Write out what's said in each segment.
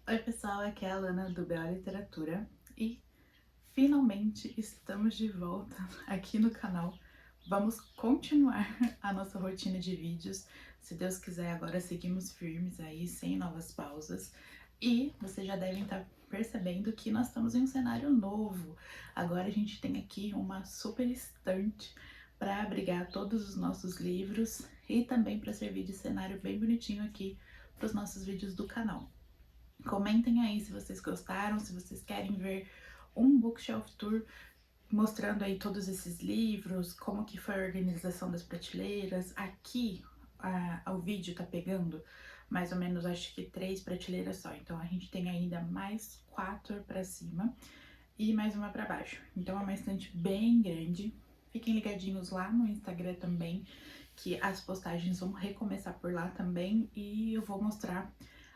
Oi pessoal, aqui é a Alana do BO Literatura e finalmente estamos de volta aqui no canal. Vamos continuar a nossa rotina de vídeos. Se Deus quiser, agora seguimos firmes aí, sem novas pausas. E vocês já devem estar percebendo que nós estamos em um cenário novo. Agora a gente tem aqui uma super estante para abrigar todos os nossos livros e também para servir de cenário bem bonitinho aqui para os nossos vídeos do canal. Comentem aí se vocês gostaram, se vocês querem ver um bookshelf tour mostrando aí todos esses livros, como que foi a organização das prateleiras. Aqui o vídeo tá pegando mais ou menos, acho que 3 prateleiras só, então a gente tem ainda mais 4 para cima e mais uma para baixo. Então é uma estante bem grande. Fiquem ligadinhos lá no Instagram também, que as postagens vão recomeçar por lá também e eu vou mostrar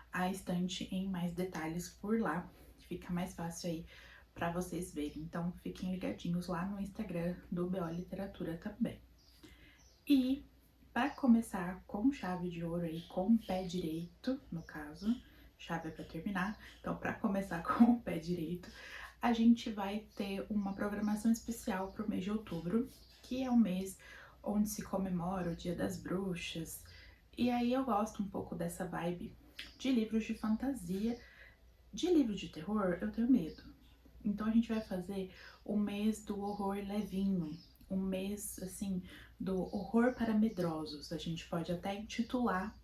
a estante em mais detalhes por lá, que fica mais fácil aí para vocês verem. Então fiquem ligadinhos lá no Instagram do BO Literatura também. E para começar com chave de ouro aí, com o pé direito, no caso, chave é para terminar. Então, para começar com o pé direito, a gente vai ter uma programação especial para o mês de outubro, que é o mês onde se comemora o Dia das Bruxas. E aí eu gosto um pouco dessa vibe de livros de fantasia. De livros de terror, eu tenho medo. Então a gente vai fazer o mês do horror levinho, um mês assim do horror para medrosos. A gente pode até intitular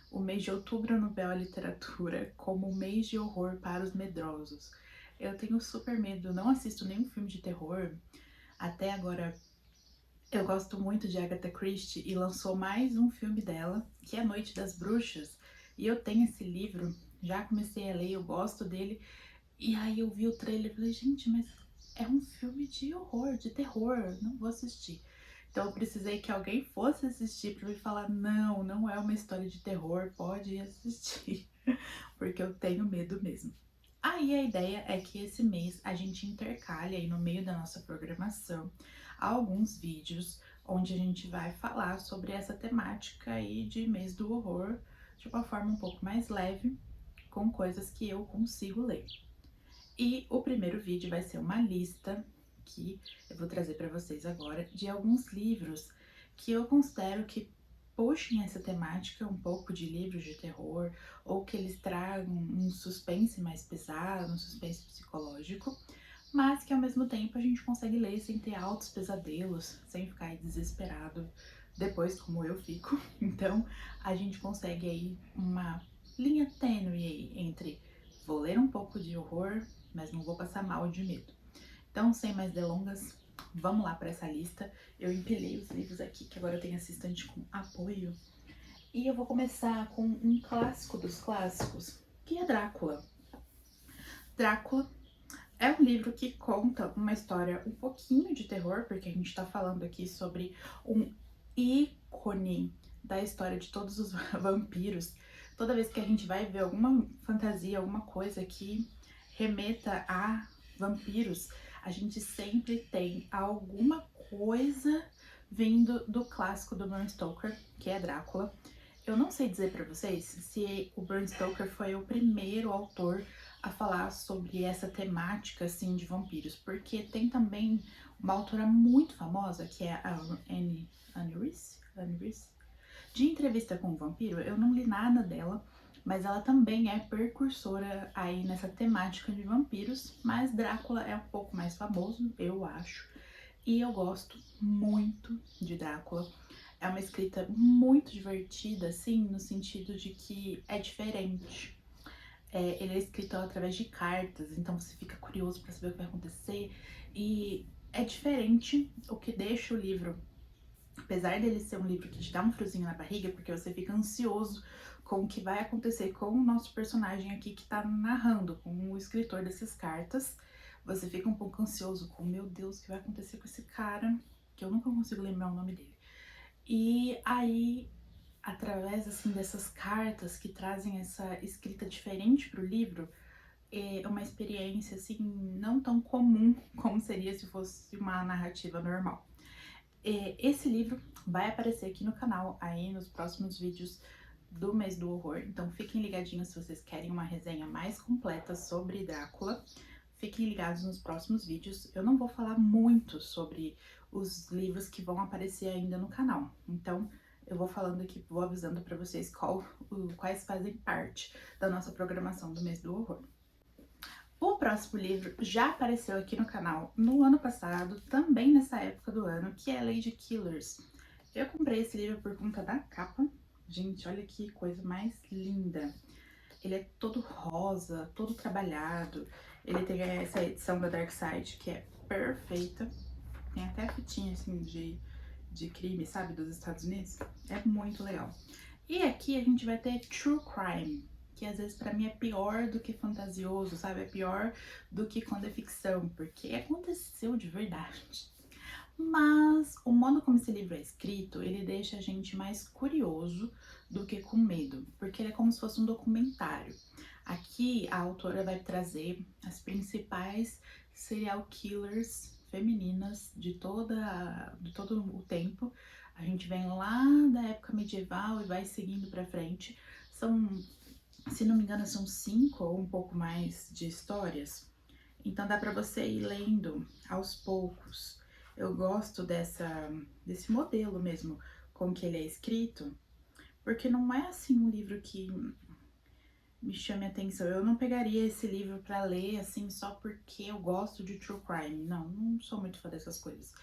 o mês de outubro no BO Literatura como o mês de horror para os medrosos. Eu tenho super medo, não assisto nenhum filme de terror. Até agora eu gosto muito de Agatha Christie e lançou mais um filme dela, que é Noite das Bruxas. E eu tenho esse livro, já comecei a ler, eu gosto dele. E aí eu vi o trailer e falei, gente, mas é um filme de horror, de terror, não vou assistir. Então eu precisei que alguém fosse assistir pra me falar, não, não é uma história de terror, pode ir assistir, porque eu tenho medo mesmo. Aí a ideia é que esse mês a gente intercale aí no meio da nossa programação alguns vídeos onde a gente vai falar sobre essa temática aí de mês do horror de uma forma um pouco mais leve, com coisas que eu consigo ler. E o primeiro vídeo vai ser uma lista que eu vou trazer para vocês agora de alguns livros que eu considero que puxem essa temática um pouco de livros de terror ou que eles tragam um suspense mais pesado, um suspense psicológico, mas que ao mesmo tempo a gente consegue ler sem ter altos pesadelos, sem ficar aí desesperado depois como eu fico. Então a gente consegue aí uma linha tênue aí entre vou ler um pouco de horror, mas não vou passar mal de medo. Então, sem mais delongas, vamos lá para essa lista. Eu empilhei os livros aqui, que agora eu tenho assistente com apoio. E eu vou começar com um clássico dos clássicos, que é Drácula. Drácula é um livro que conta uma história um pouquinho de terror, porque a gente tá falando aqui sobre um ícone da história de todos os vampiros. Toda vez que a gente vai ver alguma fantasia, alguma coisa que remeta a vampiros, a gente sempre tem alguma coisa vindo do clássico do Bram Stoker, que é Drácula. Eu não sei dizer pra vocês se o Bram Stoker foi o primeiro autor a falar sobre essa temática assim de vampiros, porque tem também uma autora muito famosa que é a Anne Rice, de Entrevista com o Vampiro. Eu não li nada dela, mas ela também é precursora aí nessa temática de vampiros, mas Drácula é um pouco mais famoso, eu acho, e eu gosto muito de Drácula. É uma escrita muito divertida, assim, no sentido de que é diferente. Ele é escrito através de cartas, então você fica curioso para saber o que vai acontecer. E é diferente, o que deixa o livro, apesar dele ser um livro que te dá um friozinho na barriga, porque você fica ansioso com o que vai acontecer com o nosso personagem aqui que tá narrando, com o escritor dessas cartas. Você fica um pouco ansioso com, meu Deus, o que vai acontecer com esse cara, que eu nunca consigo lembrar o nome dele. E aí, através assim dessas cartas que trazem essa escrita diferente para o livro, é uma experiência assim não tão comum como seria se fosse uma narrativa normal. Esse livro vai aparecer aqui no canal aí nos próximos vídeos do mês do horror, então fiquem ligadinhos se vocês querem uma resenha mais completa sobre Drácula. Fiquem ligados nos próximos vídeos. Eu não vou falar muito sobre os livros que vão aparecer ainda no canal, então eu vou falando aqui, vou avisando pra vocês quais fazem parte da nossa programação do mês do horror. O próximo livro já apareceu aqui no canal no ano passado, também nessa época do ano, que é Lady Killers. Eu comprei esse livro por conta da capa. Gente, olha que coisa mais linda. Ele é todo rosa, todo trabalhado. Ele tem essa edição da Dark Side, que é perfeita. Tem até a fitinha, assim, de crime, sabe, dos Estados Unidos. É muito legal. E aqui a gente vai ter True Crime, que às vezes pra mim é pior do que fantasioso, sabe? É pior do que quando é ficção, porque aconteceu de verdade. Mas o modo como esse livro é escrito, ele deixa a gente mais curioso do que com medo, porque ele é como se fosse um documentário. Aqui a autora vai trazer as principais serial killers femininas de todo o tempo. A gente vem lá da época medieval e vai seguindo pra frente. São, se não me engano, são 5 ou um pouco mais de histórias. Então dá pra você ir lendo aos poucos. Eu gosto desse modelo mesmo com que ele é escrito, porque não é assim um livro que me chame a atenção. Eu não pegaria esse livro pra ler assim só porque eu gosto de true crime. Não sou muito fã dessas coisas.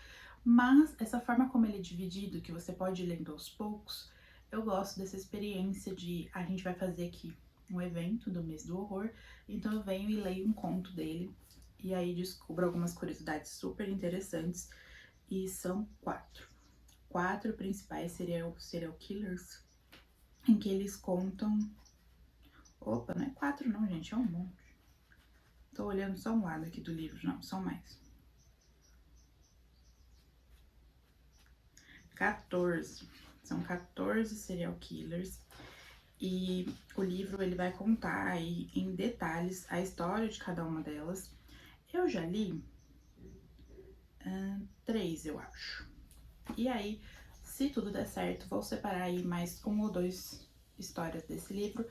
Mas essa forma como ele é dividido, que você pode ir lendo aos poucos, eu gosto dessa experiência de a gente vai fazer aqui um evento do mês do horror, então eu venho e leio um conto dele e aí descubro algumas curiosidades super interessantes. E são 4 principais serial killers em que eles contam. Opa, não é 4 não, gente, é um monte. Tô olhando só um lado aqui do livro, não, são mais. 14. São 14 serial killers. E o livro ele vai contar aí em detalhes a história de cada uma delas. Eu já li 3, eu acho. E aí, se tudo der certo, vou separar aí mais 1 ou 2 histórias desse livro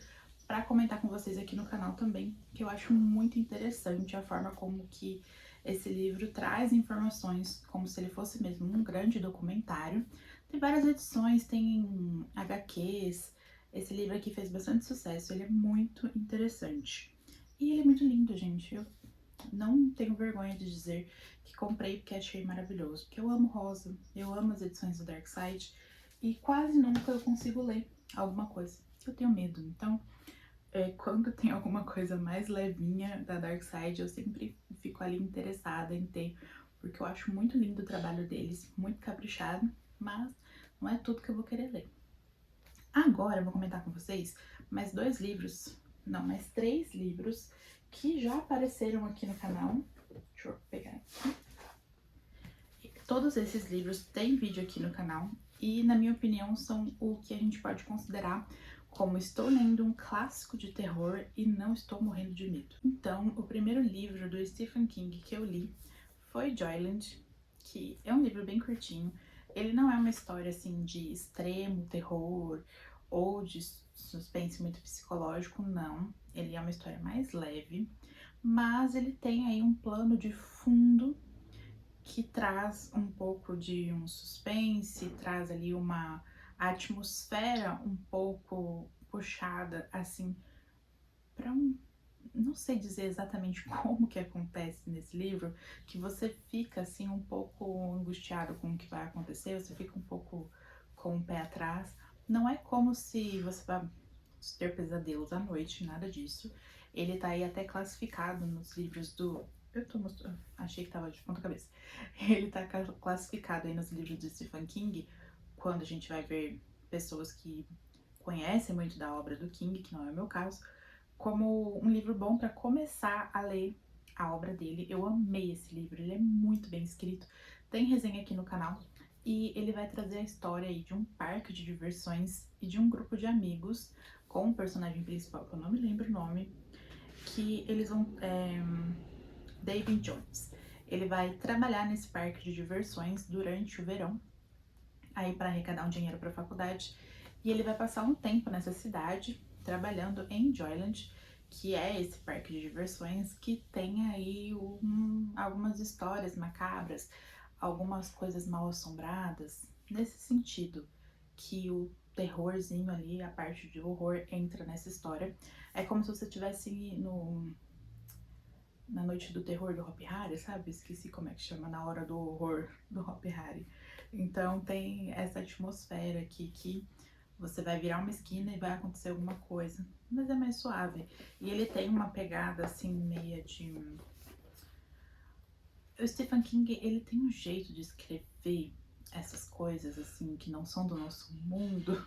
para comentar com vocês aqui no canal também, que eu acho muito interessante a forma como que esse livro traz informações como se ele fosse mesmo um grande documentário. Tem várias edições, tem HQs, esse livro aqui fez bastante sucesso, ele é muito interessante. E ele é muito lindo, gente, eu não tenho vergonha de dizer que comprei porque achei maravilhoso, porque eu amo rosa, eu amo as edições do Dark Side e quase nunca eu consigo ler alguma coisa, eu tenho medo, então quando tem alguma coisa mais levinha da Dark Side, eu sempre fico ali interessada em ter, porque eu acho muito lindo o trabalho deles, muito caprichado, mas não é tudo que eu vou querer ler. Agora eu vou comentar com vocês mais 2 livros, não, mais 3 livros que já apareceram aqui no canal. Deixa eu pegar aqui. Todos esses livros têm vídeo aqui no canal e, na minha opinião, são o que a gente pode considerar como estou lendo um clássico de terror e não estou morrendo de medo. Então, o primeiro livro do Stephen King que eu li foi Joyland, que é um livro bem curtinho. Ele não é uma história assim de extremo terror ou de suspense muito psicológico, não. Ele é uma história mais leve, mas ele tem aí um plano de fundo que traz um pouco de um suspense, traz ali uma atmosfera um pouco puxada assim para não sei dizer exatamente como que acontece nesse livro, que você fica assim um pouco angustiado com o que vai acontecer, você fica um pouco com o pé atrás. Não é como se você vai ter pesadelos à noite, nada disso. Ele tá aí até classificado nos livros do... Eu tô mostrando, achei que tava de ponta cabeça. Ele tá classificado aí nos livros do Stephen King, quando a gente vai ver pessoas que conhecem muito da obra do King, que não é o meu caso, como um livro bom para começar a ler a obra dele. Eu amei esse livro, ele é muito bem escrito, tem resenha aqui no canal e ele vai trazer a história aí de um parque de diversões e de um grupo de amigos com o personagem principal, que eu não me lembro o nome, que eles vão... David Jones. Ele vai trabalhar nesse parque de diversões durante o verão, aí para arrecadar um dinheiro para a faculdade, E ele vai passar um tempo nessa cidade, trabalhando em Joyland, que é esse parque de diversões que tem aí algumas histórias macabras, algumas coisas mal assombradas, nesse sentido, que o terrorzinho ali, a parte de horror entra nessa história. É como se você estivesse na noite do terror do Hopi Hari, sabe? Esqueci como é que chama, na hora do horror do Hopi Hari. Então tem essa atmosfera aqui que você vai virar uma esquina e vai acontecer alguma coisa, mas é mais suave. E ele tem uma pegada assim meia de... O Stephen King, ele tem um jeito de escrever essas coisas assim que não são do nosso mundo,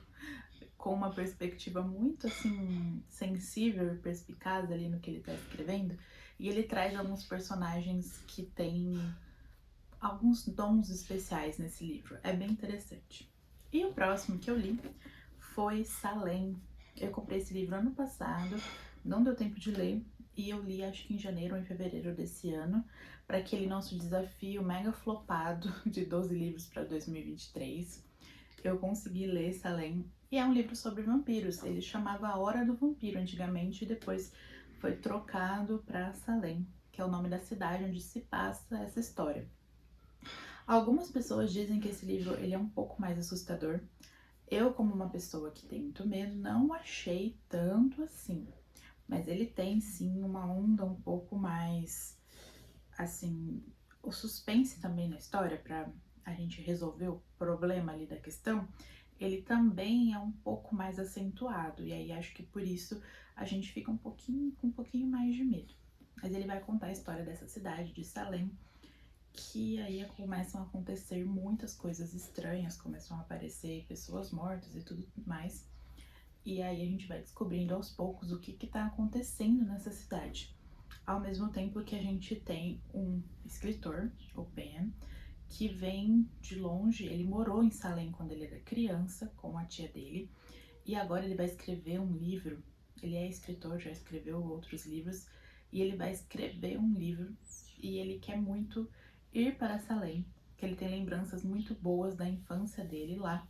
com uma perspectiva muito assim sensível e perspicaz ali no que ele tá escrevendo. E ele traz alguns personagens que têm alguns dons especiais nesse livro. É bem interessante. E o próximo que eu li foi Salem. Eu comprei esse livro ano passado, não deu tempo de ler, e eu li acho que em janeiro ou em fevereiro desse ano, para aquele nosso desafio mega flopado de 12 livros para 2023. Eu consegui ler Salem, e é um livro sobre vampiros. Ele chamava A Hora do Vampiro antigamente, e depois foi trocado para Salem, que é o nome da cidade onde se passa essa história. Algumas pessoas dizem que esse livro ele é um pouco mais assustador. Eu, como uma pessoa que tem muito medo, não achei tanto assim. Mas ele tem sim uma onda um pouco mais, assim, o suspense também na história para a gente resolver o problema ali da questão, ele também é um pouco mais acentuado. E aí acho que por isso a gente fica com um pouquinho mais de medo. Mas ele vai contar a história dessa cidade de Salem, que aí começam a acontecer muitas coisas estranhas, começam a aparecer pessoas mortas e tudo mais. E aí a gente vai descobrindo aos poucos o que está acontecendo nessa cidade. Ao mesmo tempo que a gente tem um escritor, o Ben, que vem de longe. Ele morou em Salem quando ele era criança, com a tia dele, e agora ele vai escrever um livro. Ele é escritor, já escreveu outros livros, e ele vai escrever um livro, e ele quer muito ir para Salem, que ele tem lembranças muito boas da infância dele lá,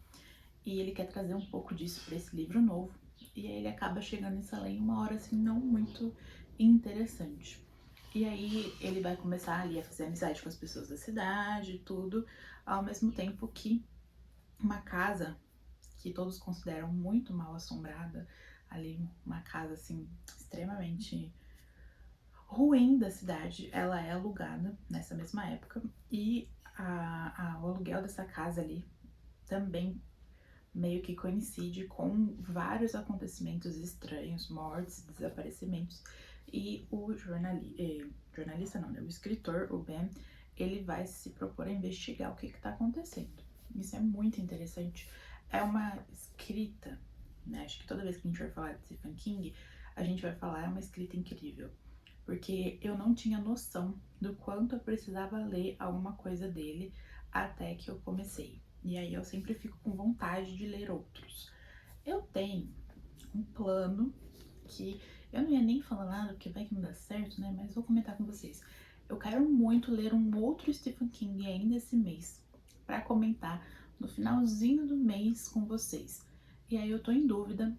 e ele quer trazer um pouco disso para esse livro novo. E aí ele acaba chegando em Salem uma hora assim não muito interessante. E aí ele vai começar ali a fazer amizade com as pessoas da cidade e tudo, ao mesmo tempo que uma casa que todos consideram muito mal assombrada, ali uma casa assim extremamente ruim da cidade, ela é alugada nessa mesma época, e o aluguel dessa casa ali também meio que coincide com vários acontecimentos estranhos, mortes, desaparecimentos, e o jornalista não, né, o escritor, o Ben, ele vai se propor a investigar o que está acontecendo. Isso é muito interessante. É uma escrita, né? Acho que toda vez que a gente vai falar de Stephen King, a gente vai falar é uma escrita incrível, porque eu não tinha noção do quanto eu precisava ler alguma coisa dele até que eu comecei. E aí eu sempre fico com vontade de ler outros. Eu tenho um plano que eu não ia nem falar nada porque vai que não dá certo, né? Mas vou comentar com vocês. Eu quero muito ler um outro Stephen King ainda esse mês para comentar no finalzinho do mês com vocês. E aí eu tô em dúvida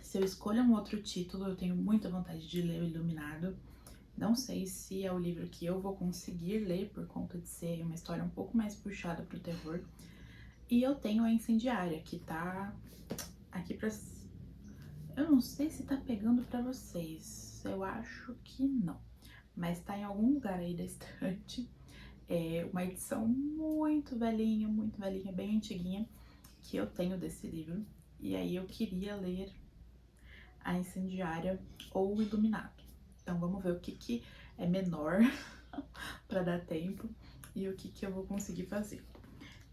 se eu escolho um outro título. Eu tenho muita vontade de ler O Iluminado. Não sei se é o livro que eu vou conseguir ler por conta de ser uma história um pouco mais puxada pro terror. E eu tenho a Incendiária, que tá aqui pra... Eu não sei se tá pegando pra vocês, eu acho que não. Mas tá em algum lugar aí da estante. É uma edição muito velhinha, bem antiguinha, que eu tenho desse livro. E aí eu queria ler a Incendiária ou o Iluminado. Então vamos ver o que é menor pra dar tempo e o que eu vou conseguir fazer.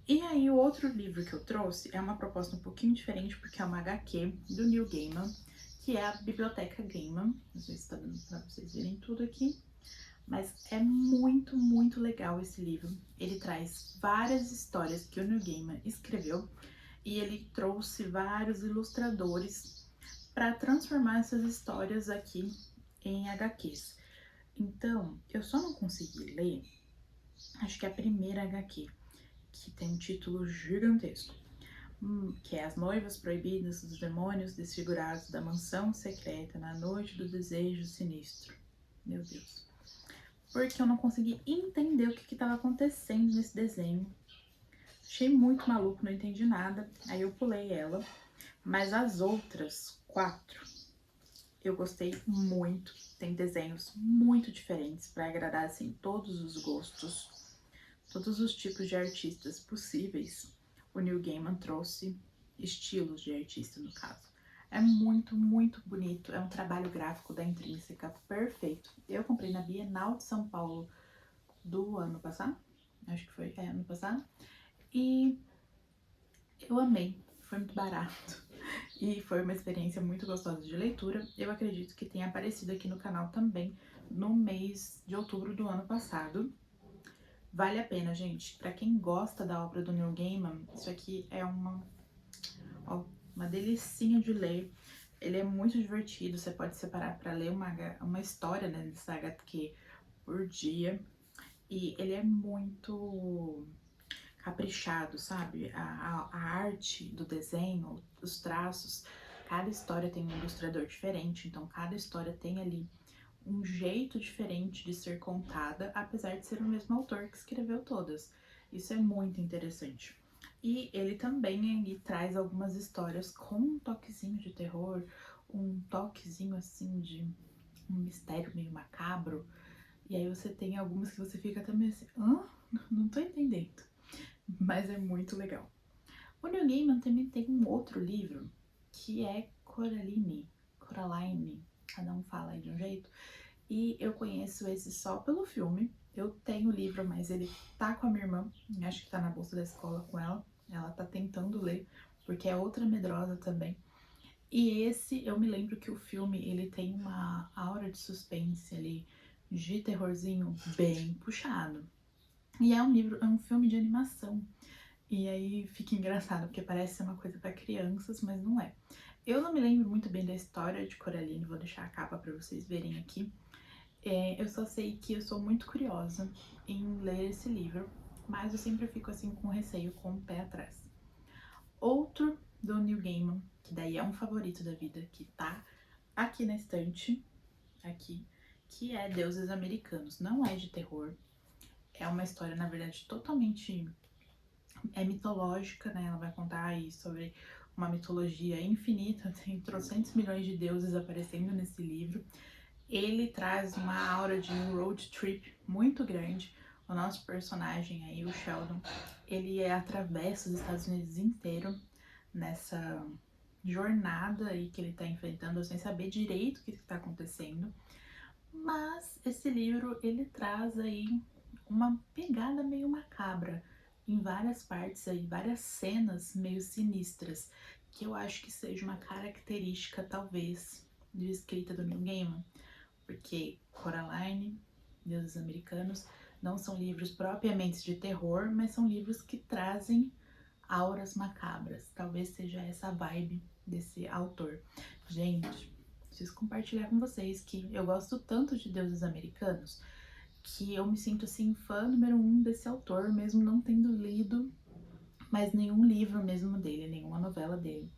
E aí o outro livro que eu trouxe é uma proposta um pouquinho diferente, porque é uma HQ do Neil Gaiman, que é a Biblioteca Gaiman. Não sei se tá dando pra vocês verem tudo aqui, mas é muito legal esse livro. Ele traz várias histórias que o Neil Gaiman escreveu, e ele trouxe vários ilustradores para transformar essas histórias aqui em HQs. Então, eu só não consegui ler, acho que é a primeira HQ, que tem um título gigantesco. que é As Noivas Proibidas dos Demônios Desfigurados da Mansão Secreta na Noite do Desejo Sinistro. Meu Deus. Porque eu não consegui entender o que estava acontecendo nesse desenho. Achei muito maluco, não entendi nada. Aí eu pulei ela. Mas as outras 4 eu gostei muito. Tem desenhos muito diferentes para agradar assim todos os gostos, todos os tipos de artistas possíveis. O Neil Gaiman trouxe estilos de artista, no caso. É muito, muito bonito. É um trabalho gráfico da Intrínseca perfeito. Eu comprei na Bienal de São Paulo do ano passado. Acho que foi, ano passado. E eu amei. Foi muito barato. E foi uma experiência muito gostosa de leitura. Eu acredito que tenha aparecido aqui no canal também no mês de outubro do ano passado. Vale a pena, gente. Pra quem gosta da obra do Neil Gaiman, isso aqui é uma delicinha de ler. Ele é muito divertido, você pode separar pra ler uma história, né, dessa HQ por dia. E ele é muito caprichado, sabe? A arte do desenho, os traços, cada história tem um ilustrador diferente, então cada história tem ali um jeito diferente de ser contada, apesar de ser o mesmo autor que escreveu todas. Isso é muito interessante. E ele também traz algumas histórias com um toquezinho de terror, um toquezinho assim de um mistério meio macabro. E aí você tem algumas que você fica também assim, hã? Não tô entendendo. Mas é muito legal. O Neil Gaiman também tem um outro livro que é Coraline, cada um fala aí de um jeito. E eu conheço esse só pelo filme. Eu tenho o livro, mas ele tá com a minha irmã, acho que tá na bolsa da escola com ela. Ela tá tentando ler, porque é outra medrosa também. E esse, eu me lembro que o filme, ele tem uma aura de suspense ali, de terrorzinho bem puxado. E é um filme de animação. E aí fica engraçado, porque parece ser uma coisa para crianças, mas não é. Eu não me lembro muito bem da história de Coraline, vou deixar a capa para vocês verem aqui. Eu só sei que eu sou muito curiosa em ler esse livro, mas eu sempre fico assim com receio, com o pé atrás. Outro do Neil Gaiman, que daí é um favorito da vida, que tá aqui na estante, aqui, que é Deuses Americanos. Não é de terror, é uma história, na verdade, totalmente mitológica, né? Ela vai contar aí sobre uma mitologia infinita, tem trocentos milhões de deuses aparecendo nesse livro. Ele traz uma aura de road trip muito grande. O nosso personagem aí, o Sheldon, ele atravessa os Estados Unidos inteiro nessa jornada aí que ele tá enfrentando sem saber direito o que tá acontecendo. Mas esse livro, ele traz aí uma pegada meio macabra em várias partes aí, várias cenas meio sinistras, que eu acho que seja uma característica, talvez, de escrita do Neil Gaiman, porque Coraline, Deuses Americanos, não são livros propriamente de terror, mas são livros que trazem auras macabras. Talvez seja essa a vibe desse autor. Gente, preciso compartilhar com vocês que eu gosto tanto de Deuses Americanos que eu me sinto assim fã número 1 desse autor, mesmo não tendo lido mais nenhum livro mesmo dele, nenhuma novela dele.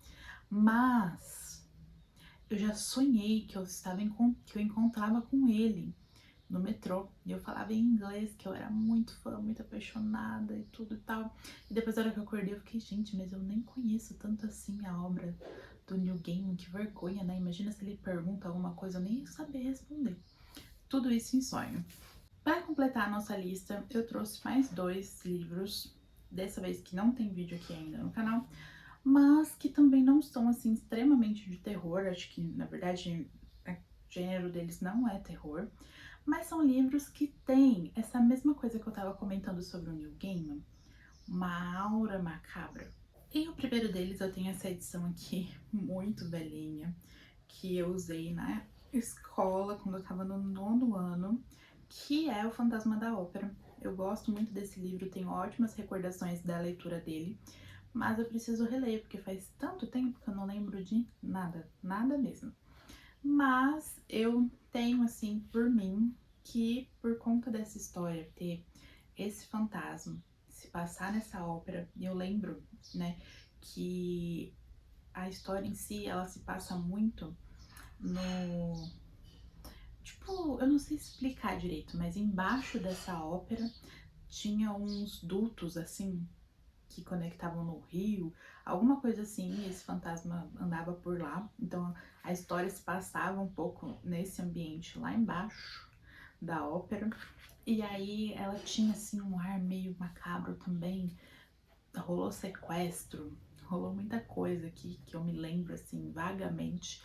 Mas eu já sonhei que eu encontrava com ele no metrô e eu falava em inglês, que eu era muito fã, muito apaixonada e tudo e tal. E depois, na hora que eu acordei, eu fiquei, gente, mas eu nem conheço tanto assim a obra do Neil Gaiman, que vergonha, né? Imagina se ele pergunta alguma coisa, eu nem ia saber responder. Tudo isso em sonho. Para completar a nossa lista, eu trouxe mais 2 livros, dessa vez que não tem vídeo aqui ainda no canal, mas que também não são assim extremamente de terror. Acho que na verdade o gênero deles não é terror, mas são livros que têm essa mesma coisa que eu tava comentando sobre o Neil Gaiman, uma aura macabra. E o primeiro deles, eu tenho essa edição aqui muito velhinha, que eu usei na escola quando eu tava no 9º ano, que é O Fantasma da Ópera. Eu gosto muito desse livro, tenho ótimas recordações da leitura dele, mas eu preciso reler, porque faz tanto tempo que eu não lembro de nada, nada mesmo. Mas eu tenho, assim, por mim, que por conta dessa história, ter esse fantasma, se passar nessa ópera, eu lembro, né, que a história em si, ela se passa muito no... Tipo, eu não sei explicar direito, mas embaixo dessa ópera tinha uns dutos, assim, que conectavam no rio, alguma coisa assim, e esse fantasma andava por lá. Então a história se passava um pouco nesse ambiente lá embaixo da ópera. E aí ela tinha assim um ar meio macabro também. Rolou sequestro, rolou muita coisa aqui que eu me lembro assim vagamente.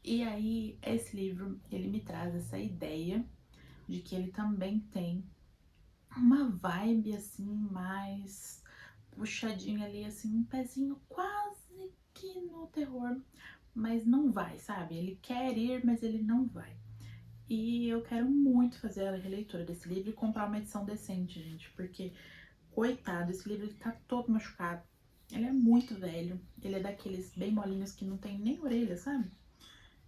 E aí esse livro, ele me traz essa ideia de que ele também tem uma vibe assim mais puxadinha ali, assim, um pezinho quase que no terror, mas não vai, sabe? Ele quer ir, mas ele não vai. E eu quero muito fazer a releitura desse livro e comprar uma edição decente, gente, porque, coitado, esse livro ele tá todo machucado. Ele é muito velho, ele é daqueles bem molinhos que não tem nem orelha, sabe?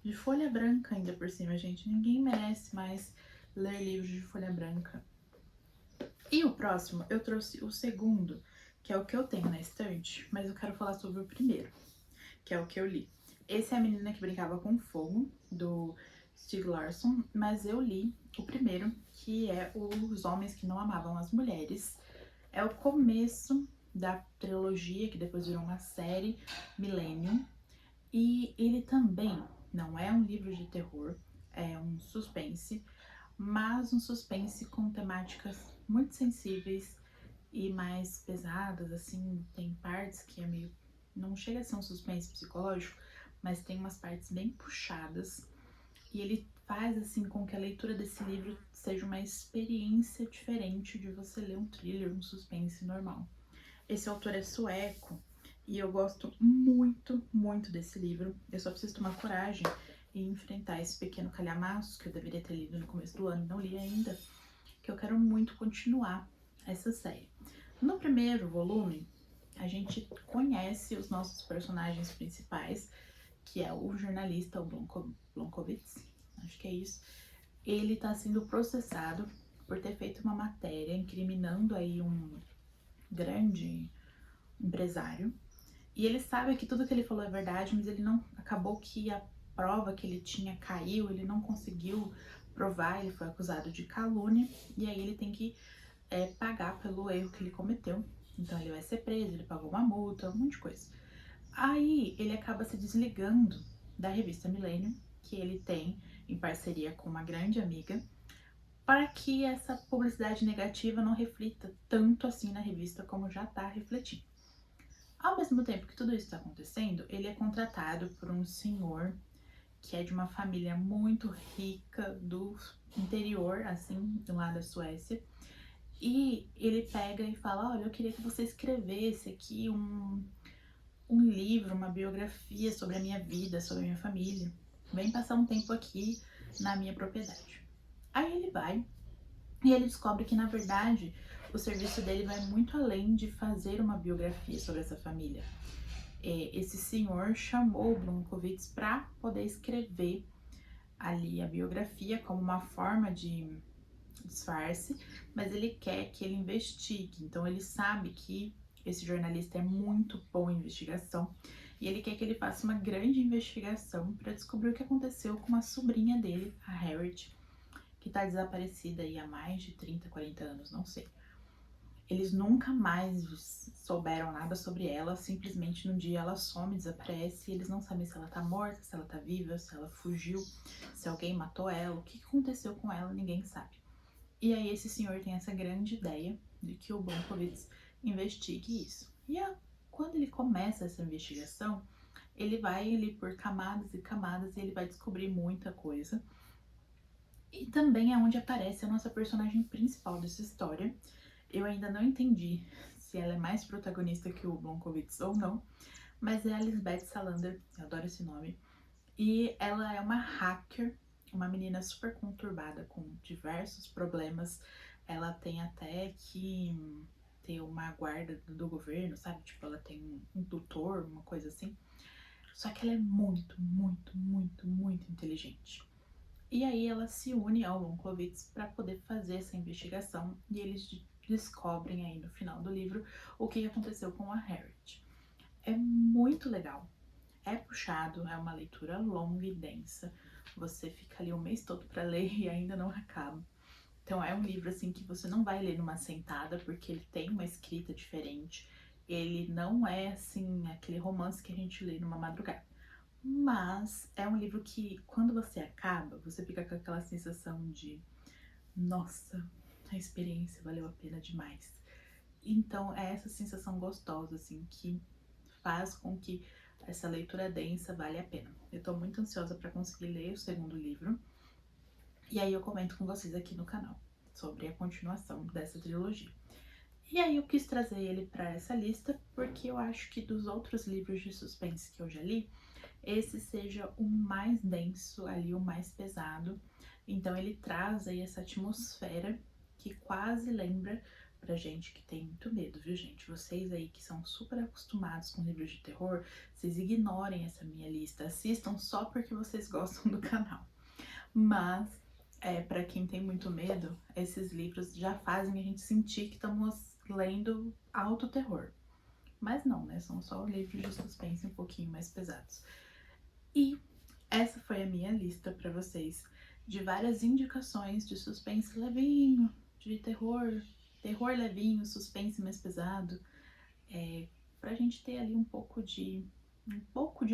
De folha branca ainda por cima, gente. Ninguém merece mais ler livros de folha branca. E o próximo, eu trouxe o segundo, que é o que eu tenho na estante, mas eu quero falar sobre o primeiro, que é o que eu li. Esse é A Menina que Brincava com Fogo, do Stieg Larsson, mas eu li o primeiro, que é Os Homens que Não Amavam as Mulheres. É o começo da trilogia, que depois virou uma série, Millennium. E ele também não é um livro de terror, é um suspense, mas um suspense com temáticas muito sensíveis e mais pesadas, assim, tem partes que é meio... não chega a ser um suspense psicológico, mas tem umas partes bem puxadas, e ele faz, assim, com que a leitura desse livro seja uma experiência diferente de você ler um thriller, um suspense normal. Esse autor é sueco, e eu gosto muito, muito desse livro. Eu só preciso tomar coragem e enfrentar esse pequeno calhamaço que eu deveria ter lido no começo do ano, não li ainda, que eu quero muito continuar essa série. No primeiro volume, a gente conhece os nossos personagens principais, que é o jornalista, o Blomkowicz, acho que é isso. Ele está sendo processado por ter feito uma matéria incriminando aí um grande empresário. E ele sabe que tudo que ele falou é verdade, mas ele não... acabou que a prova que ele tinha caiu, ele não conseguiu provar, ele foi acusado de calúnia, e aí ele tem que pagar pelo erro que ele cometeu. Então ele vai ser preso, ele pagou uma multa, um monte de coisa. Aí ele acaba se desligando da revista Millennium, que ele tem em parceria com uma grande amiga, para que essa publicidade negativa não reflita tanto assim na revista como já está refletindo. Ao mesmo tempo que tudo isso está acontecendo, ele é contratado por um senhor que é de uma família muito rica do interior, assim, lá da Suécia. E ele pega e fala, olha, eu queria que você escrevesse aqui um livro, uma biografia sobre a minha vida, sobre a minha família. Vem passar um tempo aqui na minha propriedade. Aí ele vai e ele descobre que, na verdade, o serviço dele vai muito além de fazer uma biografia sobre essa família. Esse senhor chamou o Blomkowicz para poder escrever ali a biografia como uma forma de disfarce, mas ele quer que ele investigue. Então ele sabe que esse jornalista é muito bom em investigação e ele quer que ele faça uma grande investigação para descobrir o que aconteceu com uma sobrinha dele, a Harriet, que está desaparecida aí há mais de 30, 40 anos, não sei. Eles nunca mais souberam nada sobre ela, simplesmente num dia ela some, desaparece, e eles não sabem se ela tá morta, se ela tá viva, se ela fugiu, se alguém matou ela, o que aconteceu com ela, ninguém sabe. E aí esse senhor tem essa grande ideia de que o Blomkowicz investigue isso. Quando ele começa essa investigação, ele vai ali por camadas e camadas e ele vai descobrir muita coisa. E também é onde aparece a nossa personagem principal dessa história. Eu ainda não entendi se ela é mais protagonista que o Blomkowicz ou não, mas é a Lisbeth Salander, eu adoro esse nome. E ela é uma hacker, uma menina super conturbada, com diversos problemas. Ela tem até que ter uma guarda do governo, sabe? Tipo, ela tem um tutor, uma coisa assim. Só que ela é muito, muito, muito, muito inteligente. E aí ela se une ao Blomkowicz para poder fazer essa investigação e eles descobrem aí no final do livro o que aconteceu com a Harriet. É muito legal. É puxado, é uma leitura longa e densa. Você fica ali o mês todo para ler e ainda não acaba. Então é um livro assim que você não vai ler numa sentada, porque ele tem uma escrita diferente. Ele não é assim aquele romance que a gente lê numa madrugada. Mas é um livro que quando você acaba, você fica com aquela sensação de, nossa, a experiência valeu a pena demais. Então é essa sensação gostosa assim que faz com que essa leitura densa vale a pena. Eu tô muito ansiosa para conseguir ler o segundo livro. E aí eu comento com vocês aqui no canal sobre a continuação dessa trilogia. E aí eu quis trazer ele para essa lista porque eu acho que dos outros livros de suspense que eu já li, esse seja o mais denso ali, o mais pesado. Então ele traz aí essa atmosfera que quase lembra pra gente que tem muito medo, viu, gente? Vocês aí que são super acostumados com livros de terror, vocês ignorem essa minha lista, assistam só porque vocês gostam do canal. Mas para quem tem muito medo, esses livros já fazem a gente sentir que estamos lendo alto terror. Mas não, né? São só livros de suspense um pouquinho mais pesados. E essa foi a minha lista para vocês de várias indicações de suspense levinho, de terror, terror levinho, suspense mais pesado, pra gente ter ali um pouco de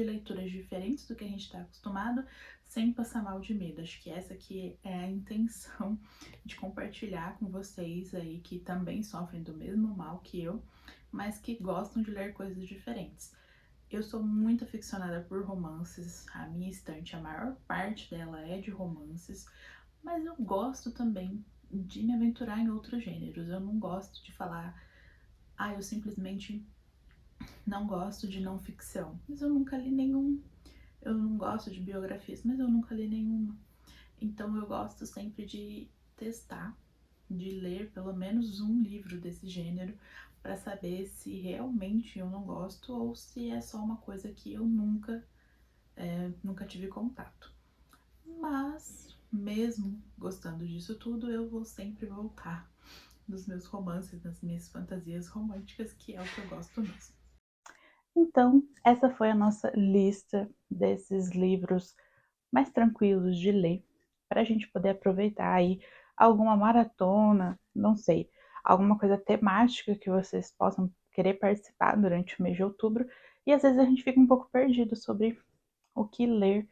leituras diferentes do que a gente está acostumado, sem passar mal de medo. Acho que essa aqui é a intenção de compartilhar com vocês aí que também sofrem do mesmo mal que eu, mas que gostam de ler coisas diferentes. Eu sou muito aficionada por romances, a minha estante, a maior parte dela é de romances, mas eu gosto também de me aventurar em outros gêneros. Eu não gosto de falar, eu simplesmente não gosto de não ficção, mas eu nunca li nenhum. Eu não gosto de biografias, mas eu nunca li nenhuma. Então eu gosto sempre de testar, de ler pelo menos um livro desse gênero para saber se realmente eu não gosto ou se é só uma coisa que eu nunca tive contato. Mas, mesmo gostando disso tudo, eu vou sempre voltar nos meus romances, nas minhas fantasias românticas, que é o que eu gosto mesmo. Então, essa foi a nossa lista desses livros mais tranquilos de ler, para a gente poder aproveitar aí alguma maratona, não sei, alguma coisa temática que vocês possam querer participar durante o mês de outubro. E às vezes a gente fica um pouco perdido sobre o que ler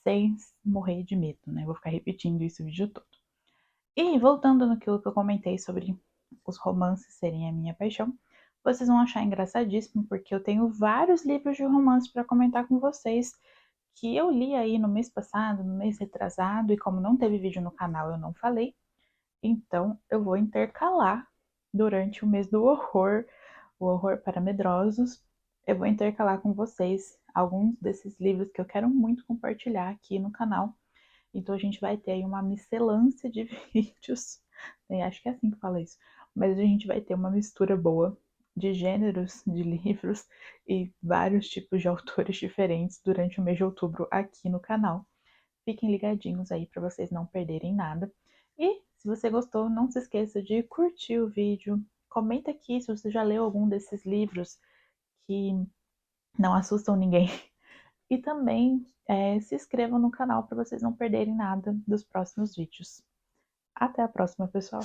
sem morrer de medo, né? Vou ficar repetindo isso o vídeo todo. E voltando naquilo que eu comentei sobre os romances serem a minha paixão, vocês vão achar engraçadíssimo, porque eu tenho vários livros de romance para comentar com vocês que eu li aí no mês passado, no mês retrasado, e como não teve vídeo no canal, eu não falei. Então eu vou intercalar durante o mês do horror, o horror para medrosos. Eu vou intercalar com vocês alguns desses livros que eu quero muito compartilhar aqui no canal. Então a gente vai ter aí uma miscelância de vídeos, acho que é assim que fala isso, mas a gente vai ter uma mistura boa de gêneros de livros e vários tipos de autores diferentes durante o mês de outubro aqui no canal. Fiquem ligadinhos aí para vocês não perderem nada. E se você gostou, não se esqueça de curtir o vídeo. Comenta aqui se você já leu algum desses livros que não assustam ninguém. E também se inscrevam no canal para vocês não perderem nada dos próximos vídeos. Até a próxima, pessoal!